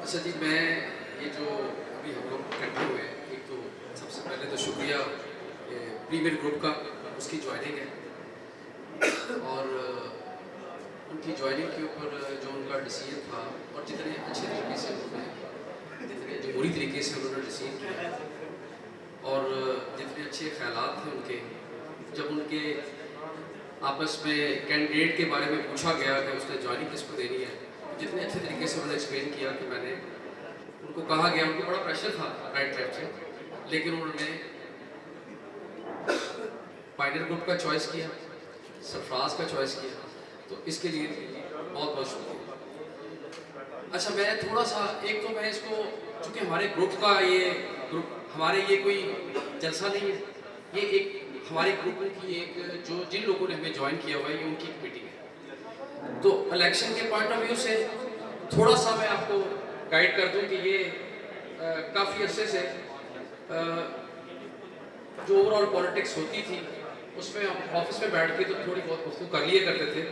अच्छा जी, मैं ये जो अभी हम लोग इकट्ठे हुए हैं, एक तो सबसे पहले तो शुक्रिया प्रीमियर ग्रुप का, उसकी ज्वाइनिंग है। और उनकी ज्वाइनिंग के ऊपर जो उनका डिसीजन था और जितने अच्छे तरीके से उन्होंने, जितने जमहूरी तरीके से उन्होंने डिसीजन किया और जितने अच्छे ख्यालात थे उनके, जब उनके आपस में कैंडिडेट के बारे में पूछा गया कि उसने ज्वाइनिंग किसको देनी है, जितने अच्छे तरीके से उन्होंने एक्सप्लेन किया कि मैंने उनको कहा गया, उनको बड़ा प्रेशर था राइट लेफ्ट से, लेकिन उन्होंने पायनियर ग्रुप का चॉइस किया, सरफराज का चॉइस किया, तो इसके लिए बहुत बहुत शुक्रिया। अच्छा, मैं थोड़ा सा एक तो मैं इसको, चूँकि हमारे ग्रुप का ये ग्रुप, हमारे ये कोई जलसा नहीं है, ये एक हमारे ग्रुप की एक जो जिन लोगों ने हमें ज्वाइन किया हुआ है, ये उनकी एक मीटिंग है। तो इलेक्शन के पॉइंट ऑफ व्यू से थोड़ा सा मैं आपको गाइड कर दूं कि ये काफ़ी अरसे से जो ओवरऑल पॉलिटिक्स होती थी उसमें हम ऑफिस में बैठ के तो थोड़ी बहुत गुफ्तगू कर लिए करते थे,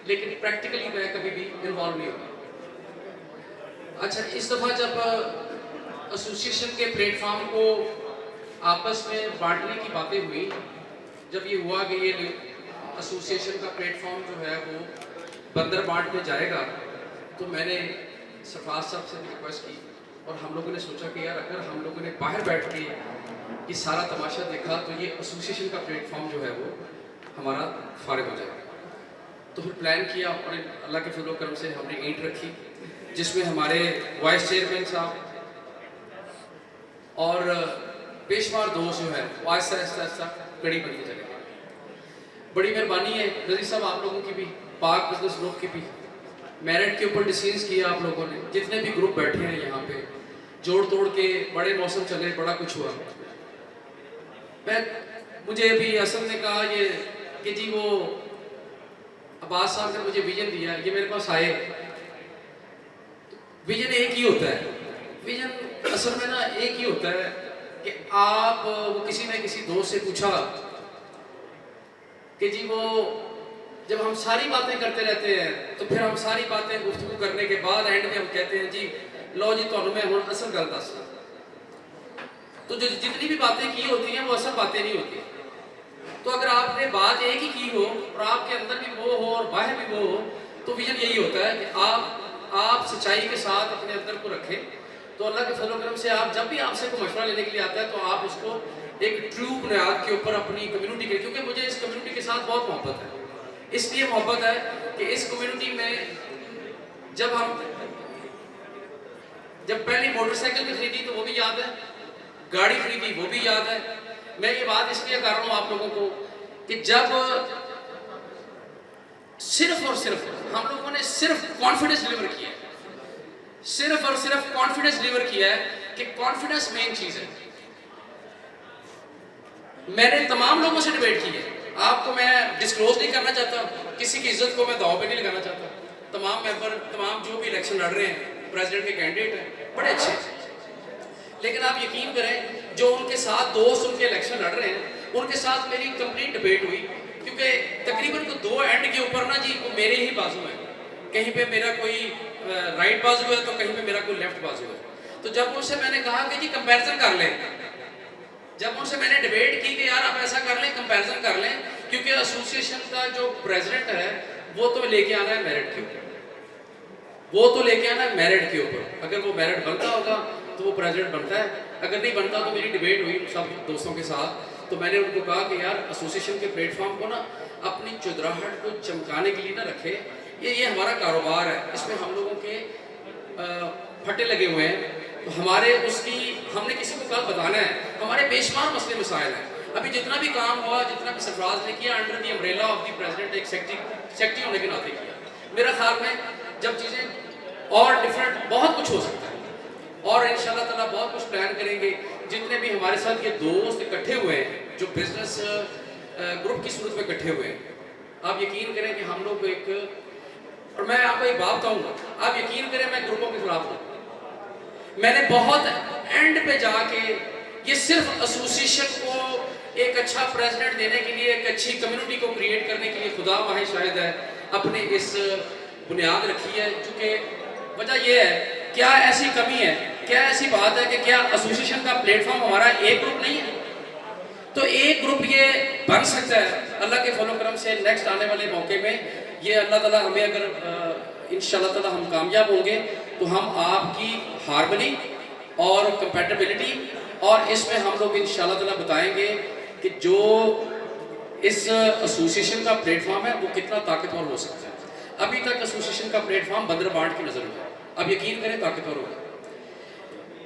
लेकिन प्रैक्टिकली मैं कभी भी इन्वॉल्व नहीं हुआ। अच्छा, इस दफ़ा जब एसोसिएशन के प्लेटफॉर्म को आपस में बांटने की बातें हुई, जब ये हुआ कि ये एसोसिएशन का प्लेटफॉर्म जो है वो बंदरबाट में जाएगा, तो मैंने सरफराज साहब से रिक्वेस्ट की और हम लोगों ने सोचा कि यार अगर हम लोगों ने बाहर बैठ के ये सारा तमाशा देखा तो ये एसोसिएशन का प्लेटफॉर्म जो है वो हमारा फारिग हो जाएगा। तो फिर प्लान किया और अल्लाह के फजल करम से हमने ईंट रखी, जिसमें हमारे वाइस चेयरमैन साहब और पेशवार दोस्त जो है वो आहिस्ता आहिस्ता आहिस्ता कड़ी बनते चले गए। बड़ी मेहरबानी है रजी साहब आप लोगों की भी, पाक बिजनेस ग्रुप की भी, मेरिट के ऊपर डिसीजन किया आप लोगों ने, जितने भी ग्रुप बैठे हैं यहाँ पे, जोड़ तोड़ के बड़े मौसम चले, बड़ा कुछ हुआ। मुझे अभी असद ने कहा ये कि जी वो अब्बास साहब ने मुझे विजन दिया, ये मेरे पास आए, विजन एक ही होता है, विजन असल में ना एक ही होता है कि आप वो किसी ने किसी दोस्त से पूछा कि जी वो जब हम सारी बातें करते रहते हैं तो फिर हम सारी बातें गुफ्तगू करने के बाद एंड में हम कहते हैं जी लो जी तो मैं हूँ असल गल दस, तो जो जितनी भी बातें की होती हैं वो असल बातें नहीं होती। तो अगर आपने बात एक ही की हो और आपके अंदर भी वो हो और बाहर भी वो हो, तो विजन यही होता है कि आप सच्चाई के साथ अपने अंदर को रखें, तो अल्लाह के फजल करम से आप जब भी आपसे कोई मशवरा लेने के लिए आता है तो आप उसको एक ट्रू बुनियाद के ऊपर अपनी कम्युनिटी के, क्योंकि मुझे इस कम्युनिटी के साथ बहुत मोहब्बत है, इसलिए मोहब्बत है कि इस कम्युनिटी में जब पहली मोटरसाइकिल भी खरीदी तो वो भी याद है, गाड़ी खरीदी वो भी याद है। मैं ये बात इसलिए कर रहा हूँ आप लोगों को कि जब सिर्फ और सिर्फ हम लोगों ने सिर्फ कॉन्फिडेंस डिलीवर किया है, सिर्फ और सिर्फ कॉन्फिडेंस डिलीवर किया है कि कॉन्फिडेंस मेन चीज है। मैंने तमाम लोगों से डिबेट की है, आपको मैं डिस्क्लोज नहीं करना चाहता, किसी की इज्जत को मैं दाव पे नहीं लगाना चाहता, तमाम मेंबर, तमाम जो भी इलेक्शन लड़ रहे हैं, प्रेसिडेंट के कैंडिडेट हैं, बड़े अच्छे, लेकिन आप यकीन करें जो उनके साथ दोस्त उनके इलेक्शन लड़ रहे हैं उनके साथ मेरी कंप्लीट डिबेट हुई, क्योंकि तकरीबन को दो एंड के ऊपर ना जी वो मेरे ही बाजू है, कहीं पे मेरा कोई राइट बाजू है तो कहीं पे मेरा कोई लेफ्ट बाजू है। तो जब उनसे मैंने कहा कि जी कंपैरिजन कर लें, जब उनसे मैंने डिबेट की कि यार आप ऐसा कर लें, कंपैरिजन कर लें, क्योंकि एसोसिएशन का जो प्रेसिडेंट है वो तो लेके आना है मेरिट के ऊपर, वो तो लेके आना है मेरिट के ऊपर, अगर वो मेरिट बनता होगा तो वो प्रेसिडेंट बनता है, अगर नहीं बनता तो मेरी डिबेट हुई सब दोस्तों के साथ, तो मैंने उनको कहा कि यार एसोसिएशन के प्लेटफॉर्म को ना अपनी चुदराहट को चमकाने के लिए ना रखे, ये हमारा कारोबार है, इसमें हम लोगों के फटे लगे हुए हैं, तो हमारे उसकी हमने किसी को कल बताना है, हमारे बेशुमार मसले मसाइल हैं। अभी जितना भी काम हुआ, जितना भी सरफराज ने किया under the umbrella of the president, एक सेक्रेटरी होने के नाते किया। मेरा ख्याल में जब चीज़ें और डिफरेंट बहुत कुछ हो सकता है और इंशाल्लाह ताला बहुत कुछ प्लान करेंगे। जितने भी हमारे साथ ये दोस्त इकट्ठे हुए हैं जो बिजनेस ग्रुप की सूरत में इकट्ठे हुए हैं, आप यकीन करें कि हम लोग एक, और मैं आपको एक बात बताऊंगा, आप यकीन करें मैं ग्रुपों के खिलाफ हूँ, मैंने बहुत एंड पे जाके ये सिर्फ एसोसिएशन को एक अच्छा प्रेसिडेंट देने के लिए, एक अच्छी कम्युनिटी को क्रिएट करने के लिए खुदा माही शायद है अपने इस बुनियाद रखी है। चूँकि वजह यह है क्या ऐसी कमी है, क्या ऐसी बात है कि क्या एसोसिएशन का प्लेटफॉर्म हमारा एक ग्रुप नहीं है? तो एक ग्रुप ये बन सकता है अल्लाह के फजल करम से। नेक्स्ट आने वाले मौके में ये अल्लाह ताला हमें अगर इंशाल्लाह ताला हम कामयाब होंगे तो हम आपकी हार्मनी और कंपैटिबिलिटी और इसमें हम लोग इंशाल्लाह ताला बताएंगे कि जो इस एसोसिएशन का प्लेटफॉर्म है वो कितना ताकतवर हो सकता है। अभी तक एसोसिएशन का प्लेटफॉर्म बंदरबांट की नज़र में है, अब यकीन करें ताकतवर होगा।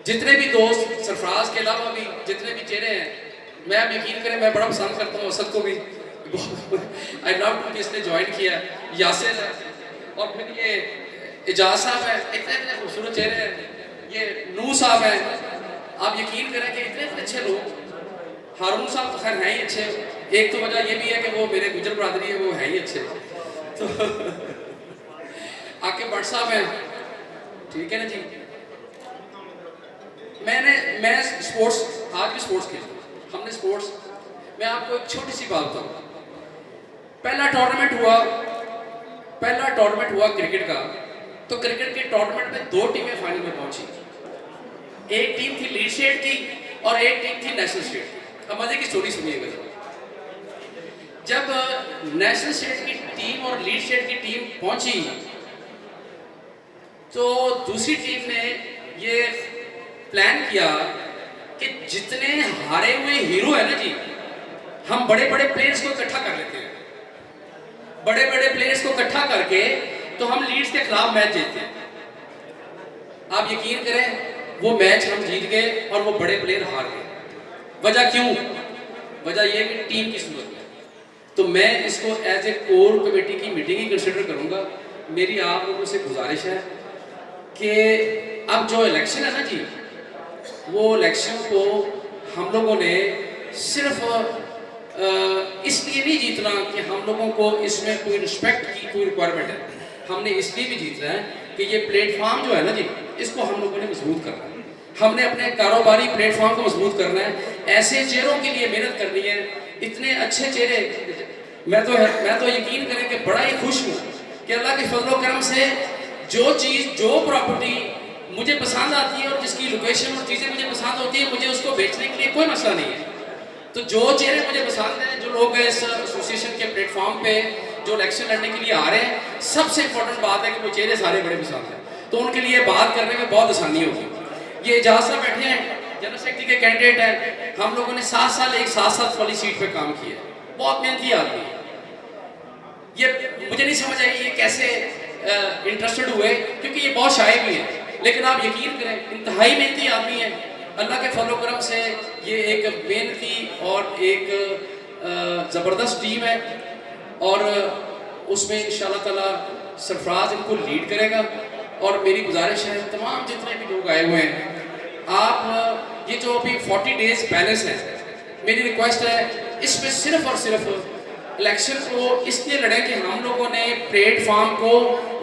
जितने भी दोस्त सरफराज के अलावा भी जितने भी चेहरे हैं, मैं अब यकीन करें मैं बड़ा पसंद करता हूँ असद को भी, आई लव टू कि इसने ज्वाइन किया, यासिर है और फिर ये एजाज साहब है, इतने इतने खूबसूरत चेहरे हैं, ये नू साहब है। आप यकीन करें कि इतने इतने अच्छे लोग, हारून साहब तो खैर हैं ही अच्छे, एक तो वजह ये भी है कि वो मेरे गुजर बरादरी है, वो हैं ही अच्छे। तो आके भट्ट साहब हैं, ठीक है ना जी। मैं स्पोर्ट्स, आज भी स्पोर्ट्स खेलता हूँ, हमने स्पोर्ट्स, मैं आपको एक छोटी सी बात बताऊँ। पहला टूर्नामेंट हुआ क्रिकेट का, तो क्रिकेट के टूर्नामेंट में 2 टीमें फाइनल में पहुंची। एक टीम थी लीड स्टेट की और एक टीम थी नेशनल स्टेट की। अब मजे की स्टोरी सुनिएगा। जब नेशनल स्टेट की टीम और लीड स्टेट की टीम पहुंची तो दूसरी टीम ने ये प्लान किया कि जितने हारे हुए हीरो है ना जी, हम बड़े बड़े प्लेयर्स को इकट्ठा कर लेते हैं, बड़े बड़े प्लेयर्स को इकट्ठा करके तो हम लीड्स के खिलाफ मैच जीतते हैं। आप यकीन करें वो मैच हम जीत गए और वो बड़े प्लेयर हार गए। वजह क्यों? वजह ये कि टीम की सूरत में। तो मैं इसको एज ए कोर कमेटी की मीटिंग ही कंसिडर करूंगा। मेरी आप लोगों से गुजारिश है कि अब जो इलेक्शन है ना जी, वो इलेक्शन को हम लोगों ने सिर्फ इसलिए नहीं जीतना कि हम लोगों को इसमें कोई रिस्पेक्ट की कोई रिक्वायरमेंट है, हमने इसलिए भी जीतना है कि ये प्लेटफॉर्म जो है ना जी, इसको हम लोगों ने मजबूत करना है। हमने अपने कारोबारी प्लेटफॉर्म को मजबूत करना है, ऐसे चेहरों के लिए मेहनत करनी है। इतने अच्छे चेहरे, मैं तो यकीन करें कि बड़ा ही खुश हूँ कि अल्लाह के फजल करम से जो चीज़, जो प्रॉपर्टी मुझे पसंद आती है और जिसकी लोकेशन और चीज़ें मुझे पसंद होती है, मुझे उसको बेचने के लिए कोई मसला नहीं है। तो जो चेहरे मुझे पसंद हैं, जो लोग इस एसोसिएशन के प्लेटफॉर्म पे जो इलेक्शन लड़ने के लिए आ रहे हैं, सबसे इंपॉर्टेंट बात है कि वो चेहरे सारे बड़े पसंद हैं, तो उनके लिए बात करने में बहुत आसानी होगी। ये एजाज साहब बैठे हैं, जनरल सेक्रेटरी के कैंडिडेट हैं, हम लोगों ने 7 साल एक 7-7 वाली सीट पे काम किया, बहुत मेहनती आदमी है। ये मुझे नहीं समझ आई ये कैसे इंटरेस्टेड हुए, क्योंकि ये बहुत शाये भी हैं, लेकिन आप यकीन करें इंतहाई मेहनती आदमी है। अल्लाह के फजल करम से ये एक मेहनती और एक ज़बरदस्त टीम है और उसमें इंशाल्लाह ताला सरफराज इनको लीड करेगा। और मेरी गुजारिश है तमाम जितने भी लोग आए हुए हैं, आप ये जो अभी 40 डेज बैलेंस है, मेरी रिक्वेस्ट है इसमें सिर्फ और सिर्फ इलेक्शन को इसलिए लड़ें कि हम लोगों ने प्लेटफॉर्म को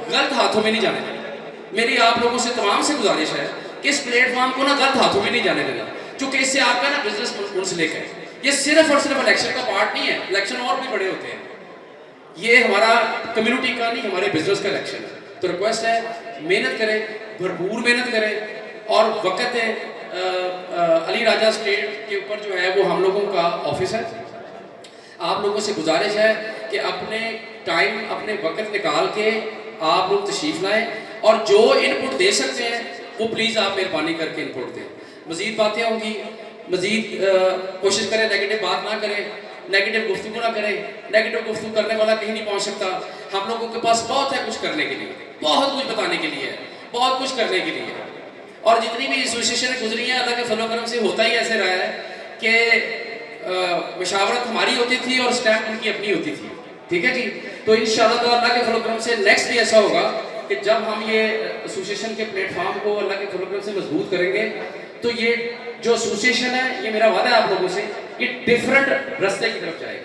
गलत हाथों में नहीं जाने देना। मेरी आप लोगों से तमाम से गुजारिश है कि इस प्लेटफॉर्म को ना गलत हाथों में नहीं जाने देना, क्योंकि इससे आपका ना बिजनेस मुंसलिक है। ये सिर्फ और सिर्फ इलेक्शन का पार्ट नहीं है, इलेक्शन और भी बड़े होते हैं। ये हमारा कम्युनिटी का नहीं, हमारे बिजनेस का इलेक्शन है। तो रिक्वेस्ट है मेहनत करें, भरपूर मेहनत करें। और वक्त है अली राजा स्टेट के ऊपर जो है वो हम लोगों का ऑफिस है। आप लोगों से गुजारिश है कि अपने टाइम, अपने वक्त निकाल के आप लोग तशरीफ लाएं और जो इनपुट दे सकते हैं वो प्लीज़ आप मेहरबानी करके इनपुट दें। मज़ीद बातें होंगी, मज़ीद कोशिश करें नेगेटिव बात ना करें, नेगेटिव गुफ्तगू ना करें। नेगेटिव गुफ्तगू करने वाला कहीं नहीं पहुंच सकता। हम लोगों के पास बहुत है कुछ करने के लिए, बहुत कुछ बताने के लिए, बहुत कुछ करने के लिए। और जितनी भी एसोसिएशन गुजरी है, अल्लाह के फजल करम से होता ही ऐसे रहा है कि मशावरत हमारी होती थी और स्टैम्प उनकी अपनी होती थी। ठीक है जी। तो इंशाल्लाह तो अल्लाह के फजल करम से नेक्स्ट भी ऐसा होगा कि जब हम ये एसोसिएशन के प्लेटफॉर्म को अल्लाह के फजल करम से मजबूत करेंगे तो ये जो एसोसिएशन है, ये मेरा वादा है आप लोगों से, ये डिफरेंट रास्ते की तरफ जाएगा।